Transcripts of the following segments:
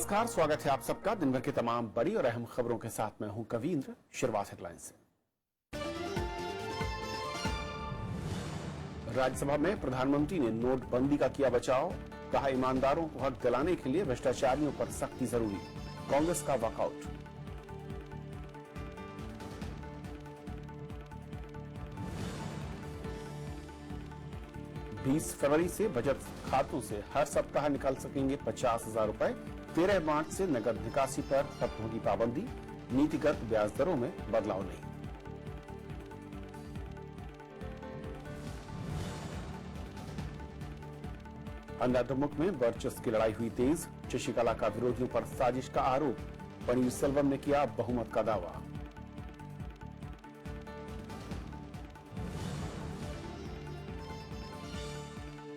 नमस्कार, स्वागत है आप सबका दिन भर की तमाम बड़ी और अहम खबरों के साथ। मैं हूं कवींद्र। शुरुआत हेडलाइंस से। राज्यसभा में प्रधानमंत्री ने नोटबंदी का किया बचाव। कहा, ईमानदारों को हक दिलाने के लिए भ्रष्टाचारियों पर सख्ती जरूरी। कांग्रेस का वॉकआउट। बीस फरवरी से बचत खातों से हर सप्ताह निकाल सकेंगे 50,000 रुपए। 13 मार्च से नकद निकासी पर खत्म होगी पाबंदी। नीतिगत ब्याज दरों में बदलाव नहीं। अंधाधुमुक में वर्चस्व की लड़ाई हुई तेज। शशिकला का विरोधियों पर साजिश का आरोप। पनीरसेल्वम ने किया बहुमत का दावा।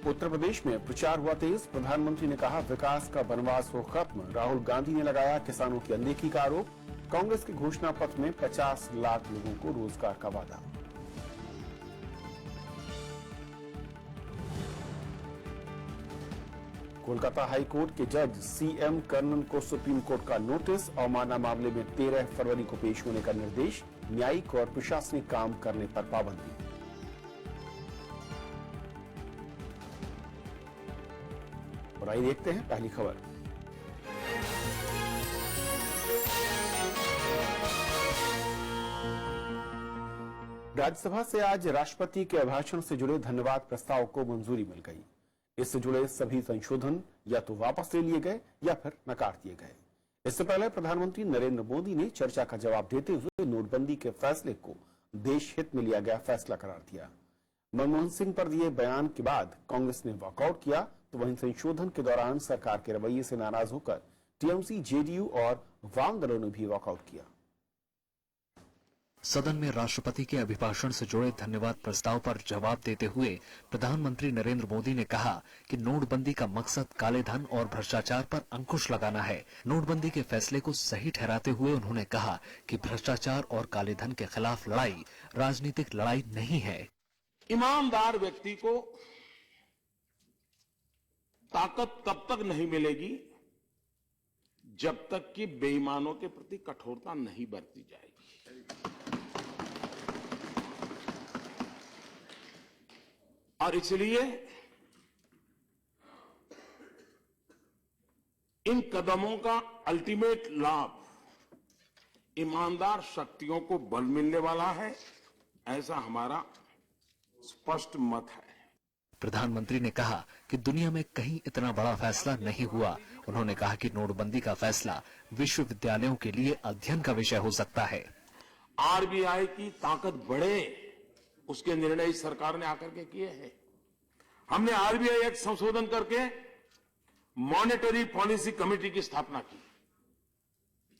उत्तर प्रदेश में प्रचार हुआ तेज। प्रधानमंत्री ने कहा, विकास का वनवास हो खत्म। राहुल गांधी ने लगाया किसानों की अनदेखी का आरोप। कांग्रेस के घोषणा पत्र में 50 लाख लोगों को रोजगार का वादा। कोलकाता हाईकोर्ट के जज सीएम कर्णन को सुप्रीम कोर्ट का नोटिस। अवमानना मामले में 13 फरवरी को पेश होने का निर्देश। न्यायिक और प्रशासनिक काम करने पर पाबंदी। और आइए देखते हैं पहली खबर। राज्यसभा से आज राष्ट्रपति के अभिभाषण से जुड़े धन्यवाद प्रस्ताव को मंजूरी मिल गई। इससे जुड़े सभी संशोधन या तो वापस ले लिए गए या फिर नकार दिए गए। इससे पहले प्रधानमंत्री नरेंद्र मोदी ने चर्चा का जवाब देते हुए नोटबंदी के फैसले को देश हित में लिया गया फैसला करार दिया। मनमोहन सिंह पर दिए बयान के बाद कांग्रेस ने वॉकआउट किया, तो वहीं संशोधन के दौरान सरकार के रवैये से नाराज होकर टीएमसी, जेडीयू और वाम दलों ने भी वॉकआउट किया। सदन में राष्ट्रपति के अभिभाषण से जुड़े धन्यवाद प्रस्ताव पर जवाब देते हुए प्रधानमंत्री नरेंद्र मोदी ने कहा कि नोटबंदी का मकसद काले धन और भ्रष्टाचार पर अंकुश लगाना है। नोटबंदी के फैसले को सही ठहराते हुए उन्होंने कहा कि भ्रष्टाचार और काले धन के खिलाफ लड़ाई राजनीतिक लड़ाई नहीं है। ईमानदार व्यक्ति को ताकत तब तक नहीं मिलेगी जब तक कि बेईमानों के प्रति कठोरता नहीं बरती जाएगी। और इसलिए इन कदमों का अल्टीमेट लाभ ईमानदार शक्तियों को बल मिलने वाला है, ऐसा हमारा स्पष्ट मत है। प्रधानमंत्री ने कहा कि दुनिया में कहीं इतना बड़ा फैसला नहीं हुआ। उन्होंने कहा कि नोटबंदी का फैसला विश्वविद्यालयों के लिए अध्ययन का विषय हो सकता है। आरबीआई की ताकत बढ़े, उसके निर्णय इस सरकार ने आकर के किए हैं। हमने आरबीआई एक्ट संशोधन करके मॉनेटरी पॉलिसी कमेटी की स्थापना की।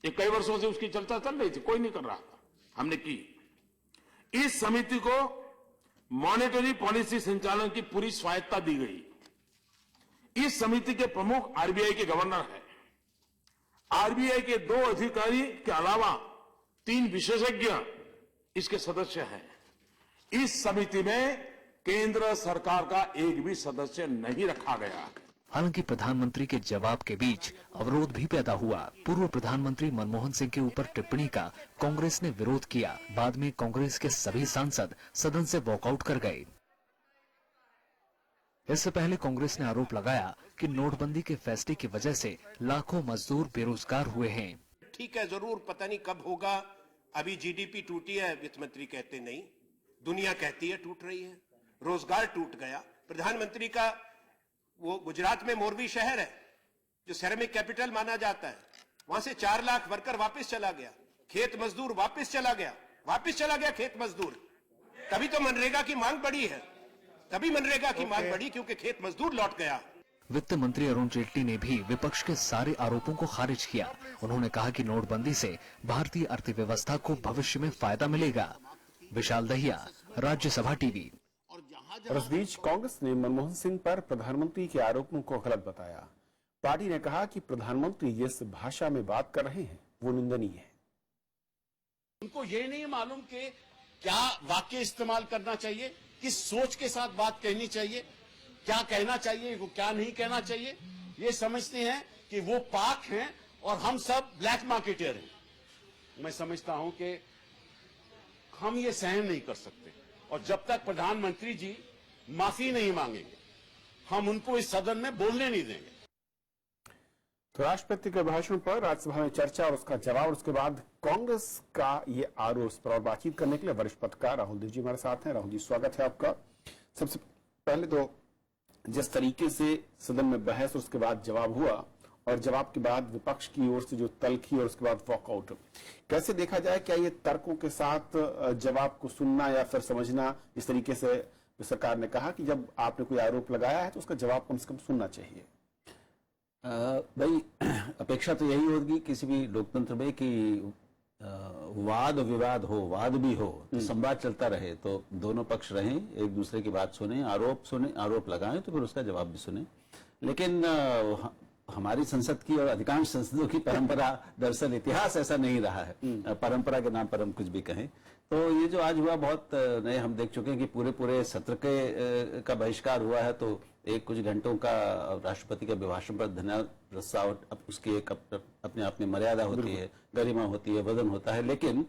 ये कई वर्षों से उसकी चर्चा चल रही थी, कोई नहीं कर रहा था, हमने की। इस समिति को मॉनेटरी पॉलिसी संचालन की पूरी स्वायत्ता दी गई। इस समिति के प्रमुख आरबीआई के गवर्नर हैं। आरबीआई के 2 अधिकारी के अलावा 3 विशेषज्ञ इसके सदस्य हैं। इस समिति में केंद्र सरकार का एक भी सदस्य नहीं रखा गया। हालांकि प्रधानमंत्री के जवाब के बीच अवरोध भी पैदा हुआ। पूर्व प्रधानमंत्री मनमोहन सिंह के ऊपर टिप्पणी का कांग्रेस ने विरोध किया। बाद में कांग्रेस के सभी सांसद सदन से वॉकआउट कर गए। इससे पहले कांग्रेस ने आरोप लगाया कि नोटबंदी के फैसले की वजह से लाखों मजदूर बेरोजगार हुए हैं। ठीक है, जरूर पता नहीं कब होगा। अभी जीडीपी टूटी है, वित्त मंत्री कहते नहीं, दुनिया कहती है टूट रही है। रोजगार टूट गया। प्रधानमंत्री का वो गुजरात में मोरबी शहर है जो सिरेमिक कैपिटल माना जाता है, वहां से 4 लाख वर्कर वापस चला गया। खेत मजदूर वापस चला गया खेत मजदूर। तभी तो मनरेगा की मांग बढ़ी है, तभी मनरेगा की मांग बढ़ी क्योंकि खेत मजदूर लौट गया। वित्त मंत्री अरुण जेटली ने भी विपक्ष के सारे आरोपों को खारिज किया। उन्होंने कहा कि नोटबंदी से भारतीय अर्थव्यवस्था को भविष्य में फायदा मिलेगा। विशाल दहिया, राज्यसभा टीवी। और इस बीच कांग्रेस ने मनमोहन सिंह पर प्रधानमंत्री के आरोपों को गलत बताया। पार्टी ने कहा कि प्रधानमंत्री जिस भाषा में बात कर रहे हैं वो निंदनीय है। उनको ये नहीं मालूम कि क्या वाक्य इस्तेमाल करना चाहिए, किस सोच के साथ बात कहनी चाहिए, क्या कहना चाहिए, क्या नहीं कहना चाहिए। ये समझते हैं कि वो पाक हैं और हम सब ब्लैक मार्केटियर हैं। मैं समझता हूं कि हम ये सहन नहीं कर सकते और जब तक प्रधानमंत्री जी माफी नहीं मांगेंगे हम उनको इस सदन में बोलने नहीं देंगे। तो राष्ट्रपति के भाषण पर राज्यसभा में चर्चा और उसका जवाब, उसके बाद कांग्रेस का ये आरोप पर और बातचीत करने के लिए वरिष्ठ पत्रकार राहुल देव जी हमारे साथ हैं। राहुल जी, स्वागत है आपका। सबसे पहले तो जिस तरीके से सदन में बहस और उसके बाद जवाब हुआ और जवाब के बाद विपक्ष की ओर से जो तल्खी और उसके बाद वॉकआउट, कैसे देखा जाए? क्या ये तर्कों के साथ जवाब को सुनना या फिर समझना? इस तरीके से सरकार ने कहा कि जब आपने कोई आरोप लगाया है तो उसका जवाब कम से कम सुनना चाहिए। भाई, अपेक्षा तो यही होगी किसी भी लोकतंत्र में कि वाद विवाद हो, वाद भी हो तो संवाद चलता रहे, तो दोनों पक्ष रहें, एक दूसरे की बात सुने, आरोप लगाएं तो फिर उसका जवाब भी सुने। लेकिन हमारी संसद की और अधिकांश संसदों की परंपरा, दरअसल इतिहास ऐसा नहीं रहा है। परंपरा के नाम पर हम कुछ भी कहें। तो ये जो आज हुआ, बहुत नए हम देख चुके हैं कि पूरे सत्र के का बहिष्कार हुआ है, तो एक कुछ घंटों का राष्ट्रपति के अभिभाषण पर धन्यवाद प्रस्ताव, उसकी एक अपने आप में मर्यादा होती है, गरिमा होती है, वजन होता है। लेकिन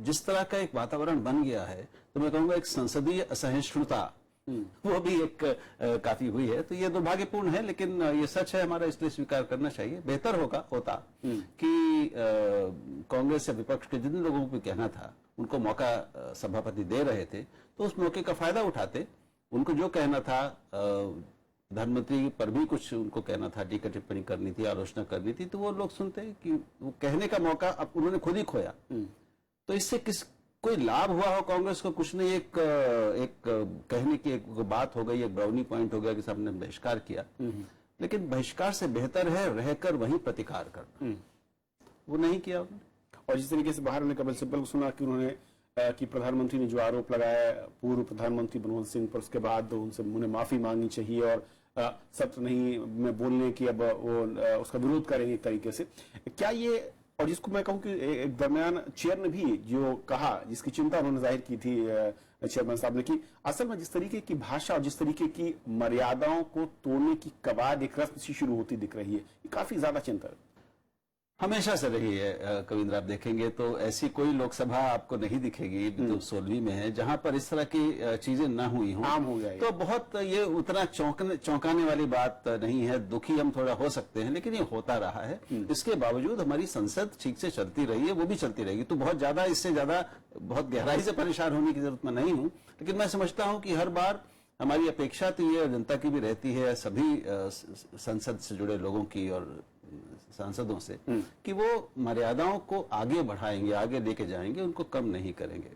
जिस तरह का एक वातावरण बन गया है, तो मैं कहूंगा एक संसदीय असहिष्णुता वो भी एक काफी हुई है। तो ये दुर्भाग्यपूर्ण है, लेकिन ये सच है हमारा, इसलिए स्वीकार करना चाहिए। बेहतर होता कि कांग्रेस या विपक्ष के जिन लोगों को भी कहना था उनको मौका सभापति दे रहे थे, तो उस मौके का फायदा उठाते। उनको जो कहना था, प्रधानमंत्री पर भी कुछ उनको कहना था, टीका टिप्पणी करनी थी, आलोचना करनी थी, तो वो लोग सुनते कि वो कहने का मौका अब उन्होंने खुद ही खोया। तो इससे कोई लाभ हुआ हो कांग्रेस को? कुछ नहीं। एक कहने की एक बात हो गई, एक ब्राउनी पॉइंट हो गया कि साहब ने बहिष्कार किया। लेकिन बहिष्कार से बेहतर है रहकर वहीं प्रतिकार करना। वो नहीं किया उन्होंने। और जिस तरीके से बाहर ने कपिल सिब्बल को सुना कि उन्होंने कि प्रधानमंत्री ने जो आरोप लगाया पूर्व प्रधानमंत्री मनमोहन सिंह पर, उसके बाद उनसे उन्हें माफी मांगनी चाहिए और सत्र नहीं में बोलने की अब वो उसका विरोध करेंगे एक तरीके से। क्या ये, और जिसको मैं कहूं कि एक दरमियान चेयर ने भी जो कहा, जिसकी चिंता उन्होंने जाहिर की थी चेयरमैन साहब ने, कि असल में जिस तरीके की भाषा और जिस तरीके की मर्यादाओं को तोड़ने की कवायद एक रस्म सी शुरू होती दिख रही है, ये काफी ज्यादा चिंता हमेशा से रही है। कविंद्र, आप देखेंगे तो ऐसी कोई लोकसभा आपको नहीं दिखेगी, तो 16वीं में है, जहां पर इस तरह की चीजें ना हुई हों। आम हो जाए तो बहुत ये उतना चौंकाने वाली बात नहीं है। दुखी हम थोड़ा हो सकते हैं, लेकिन ये होता रहा है। इसके बावजूद हमारी संसद ठीक से चलती रही है, वो भी चलती रहेगी। तो बहुत ज्यादा, इससे ज्यादा बहुत गहराई से परेशान होने की जरूरत मैं नहीं हूं। लेकिन मैं समझता हूं कि हर बार हमारी अपेक्षा तो ये जनता की भी रहती है, सभी संसद से जुड़े लोगों की और सांसदों से, कि वो मर्यादाओं को आगे बढ़ाएंगे, आगे लेके जाएंगे, उनको कम नहीं करेंगे।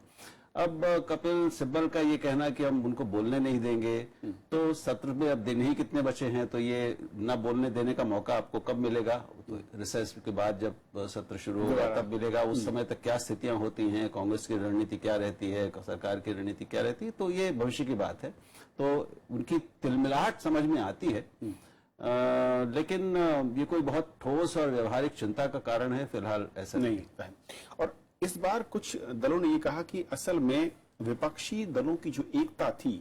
अब कपिल सिब्बल का ये कहना कि हम उनको बोलने नहीं देंगे, तो सत्र में अब दिन ही कितने बचे हैं, तो ये न बोलने देने का मौका आपको कब मिलेगा? तो रिसेस के बाद जब सत्र शुरू होगा तब मिलेगा। उस समय तक क्या स्थितियां होती हैं, कांग्रेस की रणनीति क्या रहती है, सरकार की रणनीति क्या रहती है, तो ये भविष्य की बात है। तो उनकी तिलमिलाहट समझ में आती है। लेकिन ये कोई बहुत ठोस और व्यवहारिक चिंता का कारण है फिलहाल ऐसा नहीं लगता है। और इस बार कुछ दलों ने ये कहा कि असल में विपक्षी दलों की जो एकता थी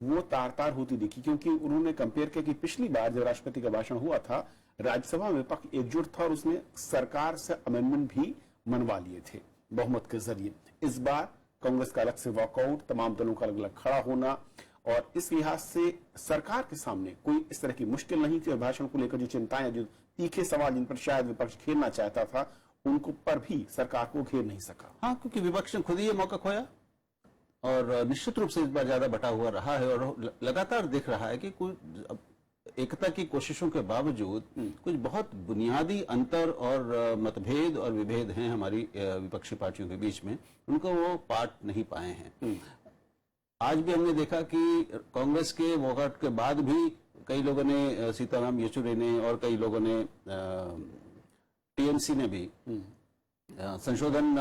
वो तार-तार होती दिखी, क्योंकि उन्होंने कंपेयर किया कि पिछली बार जब राष्ट्रपति का भाषण हुआ था, राज्यसभा में विपक्ष एकजुट था और उसने सरकार से अमेंडमेंट भी मनवा लिए थे बहुमत के जरिए। इस बार कांग्रेस का अलग से वॉकआउट, तमाम दलों का अलग अलग खड़ा होना, और इस लिहाज से सरकार के सामने कोई इस तरह की मुश्किल नहीं थी। भाषण को लेकर जो चिंताएं, जो तीखे सवाल जिन पर शायद विपक्ष खेलना चाहता था, उनको पर भी सरकार को घेर नहीं सका। हाँ, क्योंकि विपक्ष ने खुद ही ये मौका खोया और निश्चित रूप से इस बार ज्यादा बटा हुआ रहा है। और लगातार दिख रहा है कि कुछ एकता की कोशिशों के बावजूद कुछ बहुत बुनियादी अंतर और मतभेद और विभेद हैं हमारी विपक्षी पार्टियों के बीच में, उनको वो पाट नहीं पाए हैं। आज भी हमने देखा कि कांग्रेस के वॉकआउट के बाद भी कई लोगों ने, सीताराम येचुरी ने और कई लोगों ने, टीएमसी ने भी संशोधन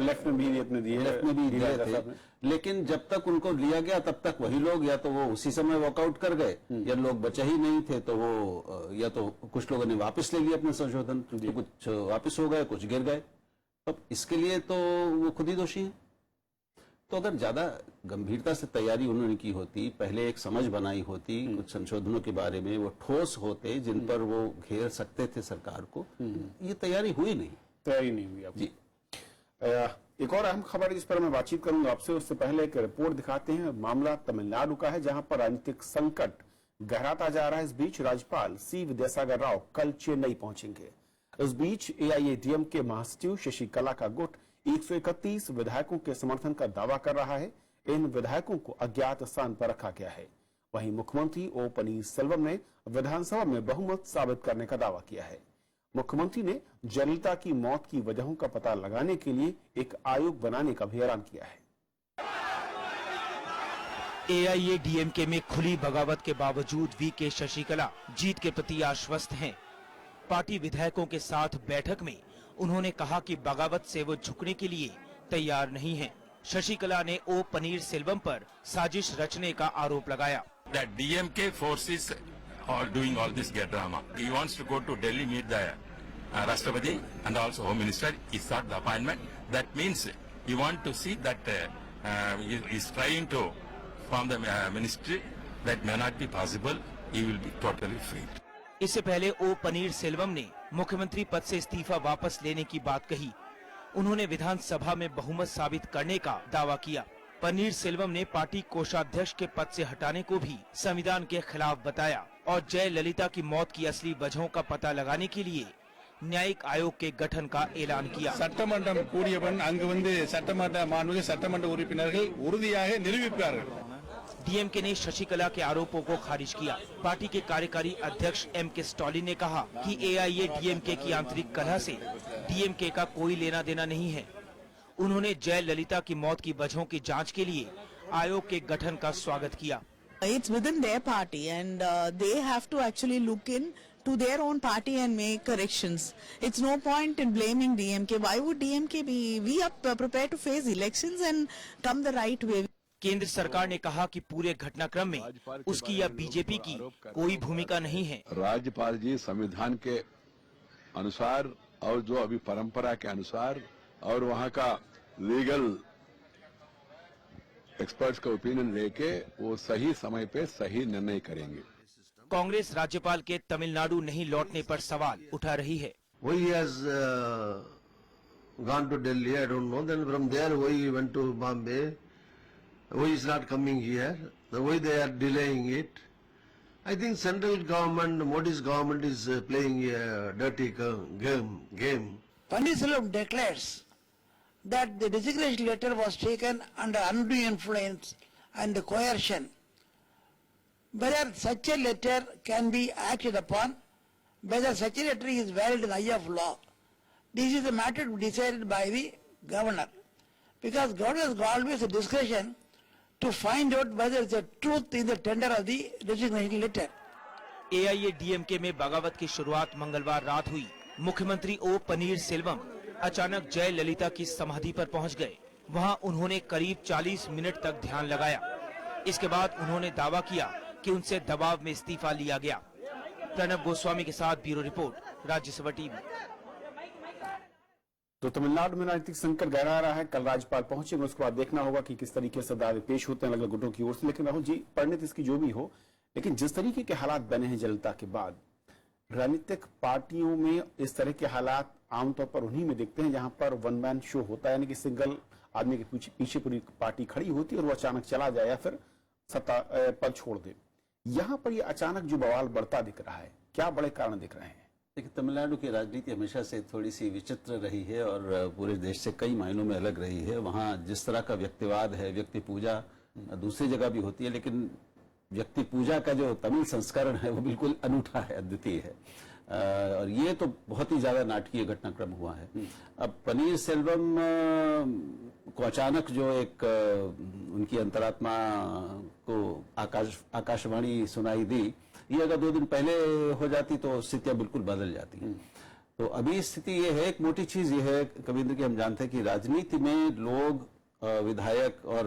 लेफ्ट में भी दिए थे। लेकिन जब तक उनको लिया गया तब तक वही लोग या तो वो उसी समय वॉकआउट कर गए, या लोग बचे ही नहीं थे तो वो या तो कुछ लोगों ने वापस ले लिया अपने संशोधन, तो कुछ वापस हो गए, कुछ गिर गए। अब इसके लिए तो वो खुद ही दोषी हैं। तो अगर ज्यादा गंभीरता से तैयारी उन्होंने की होती, पहले एक समझ बनाई होती कुछ संशोधनों के बारे में, वो ठोस होते जिन पर वो घेर सकते थे सरकार को, ये तैयारी हुई नहीं। तैयारी नहीं हुई आपकी। जी एक और अहम खबर जिस पर मैं बातचीत करूंगा आपसे, उससे पहले एक रिपोर्ट दिखाते हैं। मामला तमिलनाडु का है, जहां पर राजनीतिक संकट गहराता जा रहा है। इस बीच राज्यपाल सी विद्यासागर राव कल चेन्नई पहुंचेंगे। इस बीच एआईएडीएमके महासचिव शशिकला का गुट 131 विधायकों के समर्थन का दावा कर रहा है। इन विधायकों को अज्ञात स्थान पर रखा गया है। वहीं मुख्यमंत्री ओ पनीरसेल्वम ने विधानसभा में बहुमत साबित करने का दावा किया है। मुख्यमंत्री ने जयललिता की मौत की वजहों का पता लगाने के लिए एक आयोग बनाने का भी ऐलान किया है। एआईएडीएमके में खुली बगावत के बावजूद वीके शशिकला जीत के प्रति आश्वस्त हैं। पार्टी विधायकों के साथ बैठक में उन्होंने कहा कि बगावत से वो झुकने के लिए तैयार नहीं हैं। शशिकला ने ओ पनीरसेल्वम पर साजिश रचने का आरोप लगाया। That DMK forces are doing all this get drama. He wants to go to Delhi, meet the Rashtrapati and also Home Minister. He sought the appointment. That means he want to see that he is trying to form the ministry. That may not be possible. He will be totally free. इससे पहले ओ पनीरसेल्वम ने मुख्यमंत्री पद से इस्तीफा वापस लेने की बात कही। उन्होंने विधानसभा में बहुमत साबित करने का दावा किया। पनीरसेल्वम ने पार्टी कोषाध्यक्ष के पद से हटाने को भी संविधान के खिलाफ बताया और जयललिता की मौत की असली वजहों का पता लगाने के लिए न्यायिक आयोग के गठन का ऐलान किया। சட்டமன்றம் கூடியவன் அங்கு வந்து சட்டமன்ற மாண்புமிகு சட்டமன்ற உறுப்பினர்கள் உறுதியாக நிரூபிப்பார்கள்। डीएमके ने शशिकला के आरोपों को खारिज किया। पार्टी के कार्यकारी अध्यक्ष एम.के. स्टालिन ने कहा कि एआईएडीएमके की आंतरिक कलह से डीएमके का कोई लेना देना नहीं है। उन्होंने जयललिता की मौत की वजहों की जांच के लिए आयोग के गठन का स्वागत किया। It's within their party and they have to actually look in to their own party and make corrections. It's no point in blaming DMK. Why would DMK be? We are prepared to face elections and come the right way. केंद्र सरकार ने कहा कि पूरे घटनाक्रम में उसकी या बीजेपी की कोई भूमिका नहीं है। राज्यपाल जी संविधान के अनुसार और जो अभी परंपरा के अनुसार और वहाँ का लीगल एक्सपर्ट्स का ओपिनियन लेके वो सही समय पे सही निर्णय करेंगे। कांग्रेस राज्यपाल के तमिलनाडु नहीं लौटने पर सवाल उठा रही है। Why he has gone to Delhi? I don't know. Then from there, why he went to Bombay? Why is not coming here? Why they are delaying it? I think central government, Modi's government is playing a dirty game. Pannirselvam declares that the resignation letter was taken under undue influence and coercion. Whether such a letter can be acted upon, whether such a letter is valid in the eye of law, this is a matter to be decided by the governor. Because governor has got always a discretion to find out whether there is a truth in the tender of the resignation letter. AIADMK में बगावत की शुरुआत मंगलवार रात हुई। मुख्यमंत्री ओ पनीरसेल्वम अचानक जयललिता की समाधि पर पहुंच गए। वहां उन्होंने करीब 40 मिनट तक ध्यान लगाया। इसके बाद उन्होंने दावा किया कि उनसे दबाव में इस्तीफा लिया गया। प्रणब गोस्वामी के साथ ब्यूरो रिपोर्ट, राज्यसभा टीवी। तो तमिलनाडु में राजनीतिक संकट गहरा रहा है। कल राज्यपाल पहुंचेंगे, उसके बाद देखना होगा कि किस तरीके से दावे पेश होते हैं अलग अलग गुटों की ओर से। लेकिन राहुल जी, परिणति इसकी जो भी हो, लेकिन जिस तरीके के हालात बने हैं जयललिता के बाद, राजनीतिक पार्टियों में इस तरह के हालात आमतौर पर उन्हीं में दिखते हैं जहां पर वन मैन शो होता है, यानी कि सिंगल आदमी के पीछे पूरी पार्टी खड़ी होती है और वो अचानक चला जाए या फिर सत्ता पद छोड़ दे। यहाँ पर ये अचानक जो बवाल बढ़ता दिख रहा है, क्या बड़े कारण दिख रहे हैं? देखिए, तमिलनाडु की राजनीति हमेशा से थोड़ी सी विचित्र रही है और पूरे देश से कई मायनों में अलग रही है। वहाँ जिस तरह का व्यक्तिवाद है, व्यक्ति पूजा दूसरी जगह भी होती है, लेकिन व्यक्ति पूजा का जो तमिल संस्करण है वो बिल्कुल अनूठा है, अद्वितीय है। और ये तो बहुत ही ज्यादा नाटकीय घटनाक्रम हुआ है। अब पनीरसेल्वम को अचानक जो एक उनकी अंतरात्मा को आकाशवाणी सुनाई दी, ये अगर 2 दिन पहले हो जाती तो स्थितियां बिल्कुल बदल जाती हैं। तो अभी स्थिति ये है, एक मोटी चीज ये है कविंद्र की, हम जानते हैं कि राजनीति में लोग, विधायक और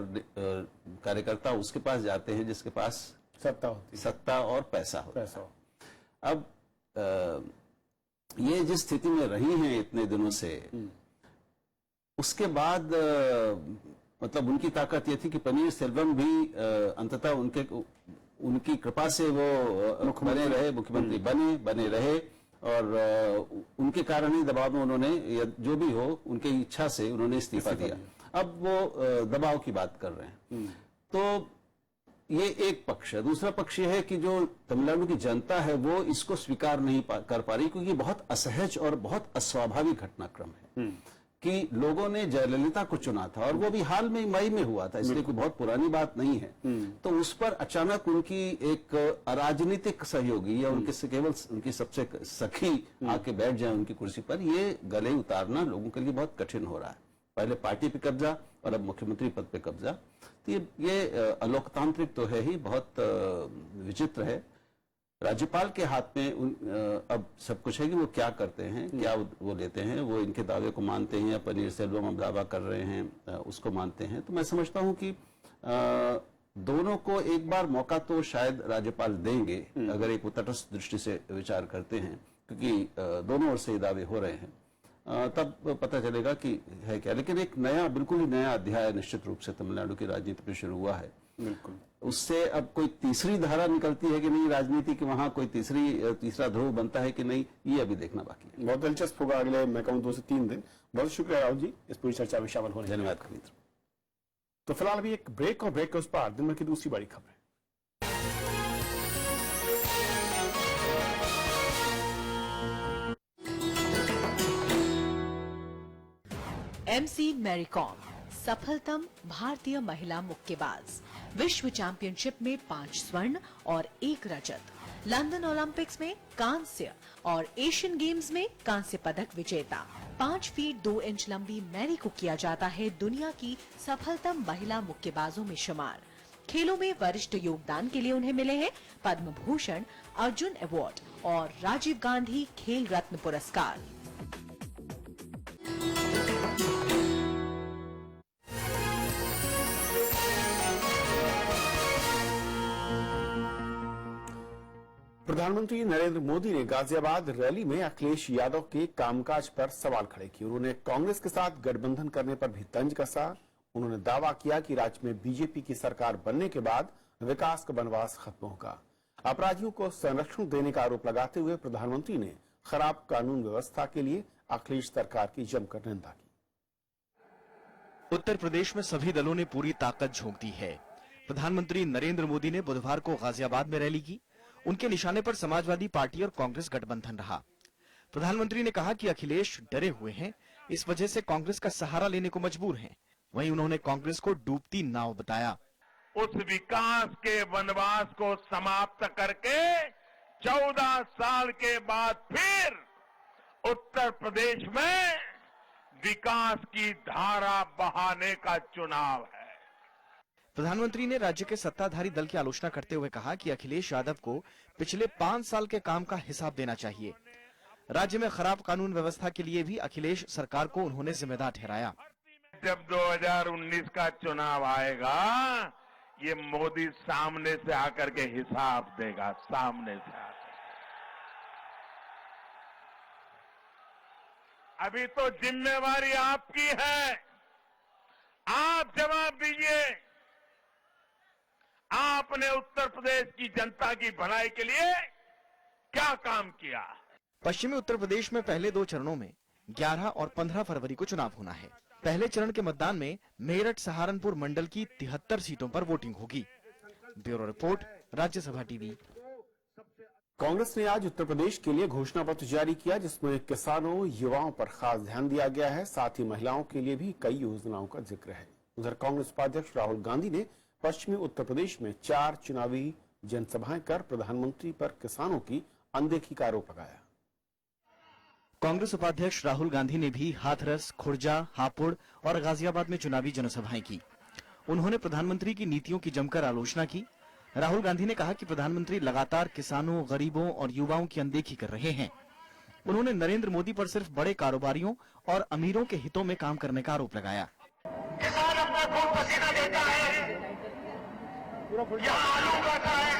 कार्यकर्ता उसके पास जाते हैं जिसके पास सत्ता होती है, सत्ता और पैसा होता है। अब ये जिस स्थिति में रही हैं इतने दिनों से, उसके बाद मतलब उनकी ताकत ये थी कि पनीर सेल्वम भी अंततः उनकी कृपा से वो बने रहे, मुख्यमंत्री बने रहे, और उनके कारण ही दबाव में उन्होंने जो भी हो उनकी इच्छा से उन्होंने इस्तीफा दिया। अब वो दबाव की बात कर रहे हैं। तो ये एक पक्ष है। दूसरा पक्ष ये है कि जो तमिलनाडु की जनता है वो इसको स्वीकार नहीं कर पा रही, क्योंकि बहुत असहज और बहुत अस्वाभाविक घटनाक्रम है कि लोगों ने जयललिता को चुना था, और वो भी हाल में मई में हुआ था, इसलिए कोई बहुत पुरानी बात नहीं है। तो उस पर अचानक उनकी एक अराजनीतिक सहयोगी या उनके केवल उनकी सबसे सखी आके बैठ जाए उनकी कुर्सी पर, ये गले उतारना लोगों के लिए बहुत कठिन हो रहा है। पहले पार्टी पे कब्जा और अब मुख्यमंत्री पद पे कब्जा, तो ये अलोकतांत्रिक तो है ही, बहुत विचित्र है। राज्यपाल के हाथ में अब सब कुछ है कि वो क्या करते हैं, क्या वो लेते हैं, वो इनके दावे को मानते हैं या पनीर सेल्वम अब दावा कर रहे हैं उसको मानते हैं। तो मैं समझता हूं कि दोनों को एक बार मौका तो शायद राज्यपाल देंगे, अगर एक तटस्थ दृष्टि से विचार करते हैं, क्योंकि दोनों ओर से ये दावे हो रहे हैं, तब पता चलेगा कि है क्या। लेकिन एक नया, बिल्कुल ही नया अध्याय निश्चित रूप से तमिलनाडु की राजनीति में शुरू हुआ है। बिल्कुल उससे अब कोई तीसरी धारा निकलती है कि नहीं राजनीति की, वहां कोई तीसरा ध्रुव बनता है कि नहीं, ये अभी देखना बाकी है। बहुत दिलचस्प होगा अगले मैं कहूँ 2 से 3 दिन। बहुत शुक्रिया राहुल जी इस पूरी चर्चा में शामिल होने। धन्यवाद खमीर। तो फिलहाल अभी एक ब्रेक, और ब्रेक के उस पार दिन भर की दूसरी बड़ी खबर। एमसी मैरी कॉम सफलतम भारतीय महिला मुक्केबाज, विश्व चैंपियनशिप में 5 स्वर्ण और 1 रजत, लंदन ओलंपिक्स में कांस्य और एशियन गेम्स में कांस्य पदक विजेता। 5 फीट 2 इंच लंबी मैरी को किया जाता है दुनिया की सफलतम महिला मुक्केबाजों में शुमार। खेलों में वरिष्ठ योगदान के लिए उन्हें मिले हैं पद्म भूषण, अर्जुन अवार्ड और राजीव गांधी खेल रत्न पुरस्कार। प्रधानमंत्री नरेंद्र मोदी ने गाजियाबाद रैली में अखिलेश यादव के कामकाज पर सवाल खड़े किए। उन्होंने कांग्रेस के साथ गठबंधन करने पर भी तंज कसा। उन्होंने दावा किया कि राज्य में बीजेपी की सरकार बनने के बाद विकास का वनवास खत्म होगा। अपराधियों को संरक्षण देने का आरोप लगाते हुए प्रधानमंत्री ने खराब कानून व्यवस्था के लिए अखिलेश सरकार की जमकर निंदा की। उत्तर प्रदेश में सभी दलों ने पूरी ताकत झोंक दी है। प्रधानमंत्री नरेंद्र मोदी ने बुधवार को गाजियाबाद में रैली की। उनके निशाने पर समाजवादी पार्टी और कांग्रेस गठबंधन रहा। प्रधानमंत्री ने कहा कि अखिलेश डरे हुए हैं, इस वजह से कांग्रेस का सहारा लेने को मजबूर हैं। वहीं उन्होंने कांग्रेस को डूबती नाव बताया। उस विकास के वनवास को समाप्त करके 14 साल के बाद फिर उत्तर प्रदेश में विकास की धारा बहाने का चुनाव है। प्रधानमंत्री ने राज्य के सत्ताधारी दल की आलोचना करते हुए कहा कि अखिलेश यादव को पिछले 5 साल के काम का हिसाब देना चाहिए। राज्य में खराब कानून व्यवस्था के लिए भी अखिलेश सरकार को उन्होंने जिम्मेदार ठहराया। जब 2019 का चुनाव आएगा, ये मोदी सामने से आकर के हिसाब देगा, सामने से आकर। अभी तो जिम्मेवारी आपकी है, आप जवाब दीजिए। आपने उत्तर प्रदेश की जनता की भलाई के लिए क्या काम किया? पश्चिमी उत्तर प्रदेश में पहले 2 चरणों में 11 और 15 फरवरी को चुनाव होना है। पहले चरण के मतदान में मेरठ सहारनपुर मंडल की 73 सीटों पर वोटिंग होगी। Bureau report, Rajya Sabha TV. Congress ने आज उत्तर प्रदेश के लिए घोषणा पत्र जारी किया, जिसमें किसानों, युवाओं पर खास ध्यान दिया गया है। साथ ही महिलाओं के लिए भी कई योजनाओं का जिक्र है। उधर कांग्रेस उपाध्यक्ष राहुल गांधी ने पश्चिमी उत्तर प्रदेश में 4 चुनावी जनसभाएं कर प्रधानमंत्री पर किसानों की अनदेखी का आरोप लगाया। कांग्रेस उपाध्यक्ष राहुल गांधी ने भी हाथरस, खुर्जा, हापुड़ और गाजियाबाद में चुनावी जनसभाएं की। उन्होंने प्रधानमंत्री की नीतियों की जमकर आलोचना की। राहुल गांधी ने कहा कि प्रधानमंत्री लगातार किसानों, गरीबों और युवाओं की अनदेखी कर रहे हैं। उन्होंने नरेंद्र मोदी पर सिर्फ बड़े कारोबारियों और अमीरों के हितों में काम करने का आरोप लगाया। किसान अपना खून पसीना देता है, यहाँ आलू उगाता है,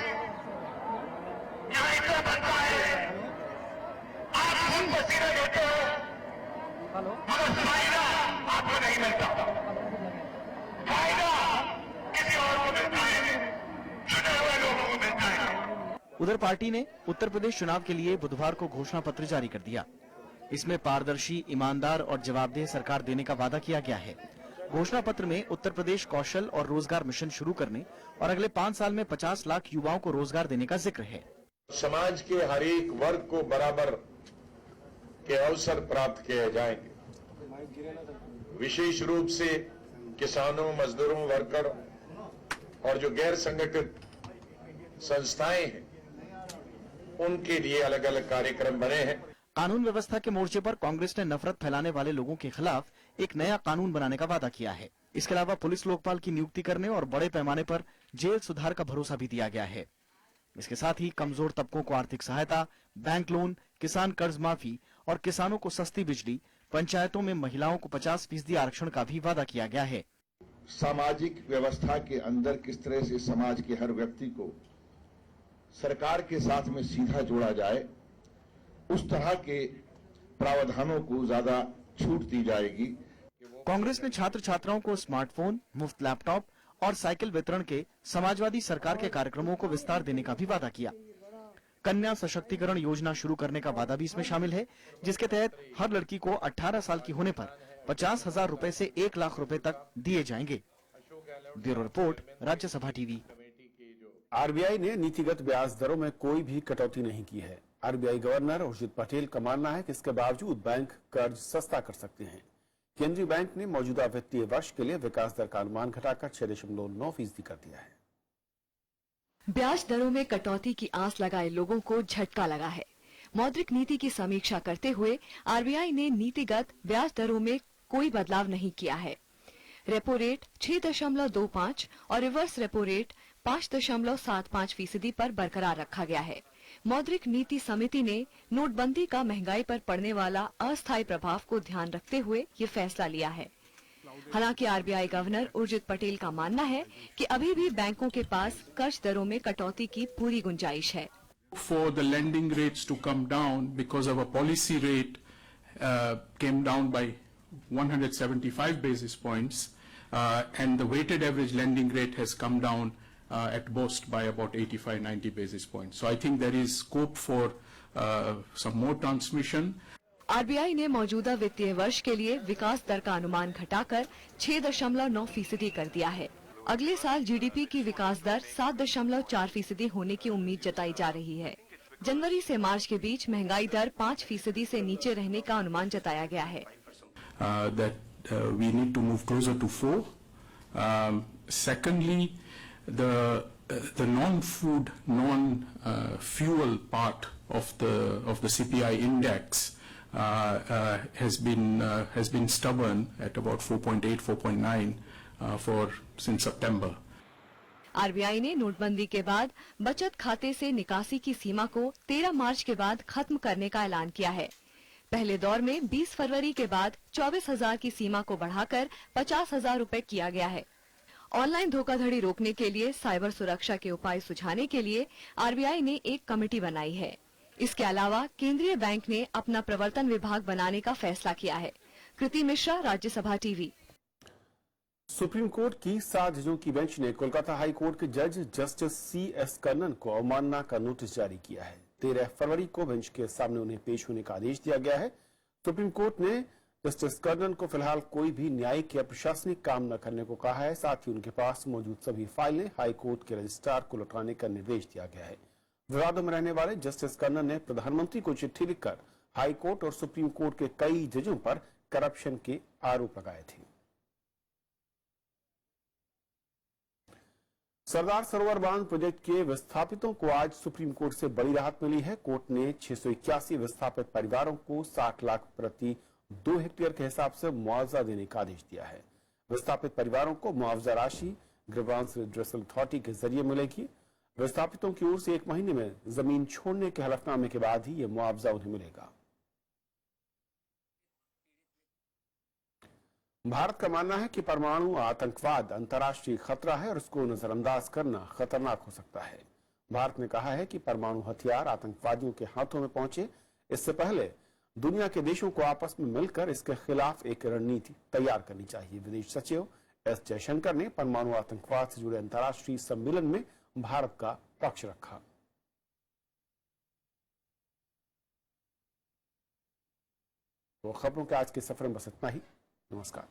यहाँ इतना बनता है, आप खून पसीना देते हो, मगर फायदा आपको नहीं मिलता। उधर पार्टी ने उत्तर प्रदेश चुनाव के लिए बुधवार को घोषणा पत्र जारी कर दिया। इसमें पारदर्शी, ईमानदार और जवाबदेह सरकार देने का वादा किया गया है। घोषणा पत्र में उत्तर प्रदेश कौशल और रोजगार मिशन शुरू करने और अगले 5 साल में 50 लाख युवाओं को रोजगार देने का जिक्र है। समाज के हर एक वर्ग को बराबर के अवसर प्राप्त किए जाएंगे। विशेष रूप से किसानों, मजदूरों, वर्कर और जो गैर संगठित संस्थाएं हैं, उनके लिए अलग अलग कार्यक्रम बने हैं। कानून व्यवस्था के मोर्चे पर कांग्रेस ने नफरत फैलाने वाले लोगों के खिलाफ एक नया कानून बनाने का वादा किया है। इसके अलावा पुलिस लोकपाल की नियुक्ति करने और बड़े पैमाने पर जेल सुधार का भरोसा भी दिया गया है। इसके साथ ही कमजोर तबकों को आर्थिक सहायता, बैंक लोन, किसान कर्ज माफी और किसानों को सस्ती बिजली, पंचायतों में महिलाओं को 50% आरक्षण का भी वादा किया गया है। सामाजिक व्यवस्था के अंदर किस तरह से समाज के हर व्यक्ति को सरकार के साथ में सीधा जोड़ा जाए, उस तरह के प्रावधानों को ज्यादा छूट दी जाएगी। कांग्रेस ने छात्र छात्राओं को स्मार्टफोन, मुफ्त लैपटॉप और साइकिल वितरण के समाजवादी सरकार के कार्यक्रमों को विस्तार देने का भी वादा किया। कन्या सशक्तिकरण योजना शुरू करने का वादा भी इसमें शामिल है, जिसके तहत हर लड़की को 18 साल की होने पर 50,000 रुपए से 1 लाख रुपए तक दिए जाएंगे। Bureau report, Rajya Sabha TV. RBI ने नीतिगत ब्याज दरों में कोई भी कटौती नहीं की है। आरबीआई गवर्नर उर्जित पटेल का मानना है कि इसके बावजूद बैंक कर्ज सस्ता कर सकते हैं। केंद्रीय बैंक ने मौजूदा वित्तीय वर्ष के लिए विकास दर का अनुमान घटाकर 6.9% कर दिया है। ब्याज दरों में कटौती की आस लगाए लोगों को झटका लगा है। मौद्रिक नीति की समीक्षा करते हुए आरबीआई ने नीतिगत ब्याज दरों में कोई बदलाव नहीं किया है। रेपो रेट 6.25 और रिवर्स रेपो रेट 5.75% पर बरकरार रखा गया है। मौद्रिक नीति समिति ने नोटबंदी का महंगाई पर पड़ने वाला अस्थायी प्रभाव को ध्यान रखते हुए ये फैसला लिया है। हालांकि आरबीआई गवर्नर उर्जित पटेल का मानना है कि अभी भी बैंकों के पास कर्ज दरों में कटौती की पूरी गुंजाइश है। For the lending rates to come down because our policy rate came down by 175 basis points and the weighted average lending rate has come down at most by about 85-90 basis points. So I think there is scope for some more transmission. RBI ने मौजूदा वित्तीय वर्ष के लिए विकास दर का अनुमान घटाकर 6.9% कर दिया है। अगले साल जीडीपी की विकास दर 7.4% होने की उम्मीद जताई जा रही है। जनवरी से मार्च के बीच महंगाई दर 5% से नीचे रहने का अनुमान जताया गया है। We need to move closer to 4. Secondly, the non-food, non-fuel part of the CPI index has been stubborn at about 4.8, 4.9 since September. RBI ने नोटबंदी के बाद बचत खाते से निकासी की सीमा को 13 मार्च के बाद खत्म करने का ऐलान किया है। पहले दौर में 20 फरवरी के बाद 24,000 की सीमा को बढ़ाकर 50,000 रुपए किया गया है। ऑनलाइन धोखाधड़ी रोकने के लिए साइबर सुरक्षा के उपाय सुझाने के लिए आरबीआई ने एक कमेटी बनाई है। इसके अलावा केंद्रीय बैंक ने अपना प्रवर्तन विभाग बनाने का फैसला किया है। Kriti Mishra, Rajya Sabha TV. Supreme court की 7 जजों की बेंच ने कोलकाता हाई कोर्ट के जज जस्टिस CS कर्णन को अवमानना का नोटिस जारी किया है। 13 फरवरी को बेंच के सामने उन्हें पेश होने का आदेश दिया गया है। सुप्रीम कोर्ट ने जस्टिस कर्णन को फिलहाल कोई भी न्यायिक या प्रशासनिक काम न करने को कहा है। साथ ही उनके पास मौजूद सभी फाइलें हाई कोर्ट के रजिस्ट्रार को लौटाने का निर्देश दिया गया है। विवादों में रहने वाले जस्टिस कर्णन ने प्रधानमंत्री को चिट्ठी लिखकर हाई कोर्ट और सुप्रीम कोर्ट के कई जजों पर करप्शन के आरोप लगाए थे। सरदार सरोवर बांध प्रोजेक्ट के विस्थापितों को आज सुप्रीम कोर्ट से बड़ी राहत मिली है। कोर्ट ने 681 विस्थापित परिवारों को 60 लाख प्रति 2 हेक्टेयर के हिसाब से मुआवजा देने का आदेश दिया है। विस्थापित परिवारों को मुआवजा राशि ग्रीवांस रिड्रेसल अथॉरिटी के जरिए मिलेगी। विस्थापितों की ओर से 1 महीने में जमीन छोड़ने के हलफनामे के बाद ही यह मुआवजा उन्हें मिलेगा। भारत का मानना है कि परमाणु आतंकवाद अंतर्राष्ट्रीय खतरा है और उसको नजरअंदाज करना खतरनाक हो सकता है। भारत ने कहा है कि परमाणु हथियार आतंकवादियों के हाथों में पहुंचे इससे पहले दुनिया के देशों को आपस में मिलकर इसके खिलाफ एक रणनीति तैयार करनी चाहिए। विदेश सचिव S जयशंकर ने परमाणु आतंकवाद से जुड़े अंतर्राष्ट्रीय सम्मेलन में भारत का पक्ष रखा। तो खबरों के आज के सफर में बस इतना ही। नमस्कार।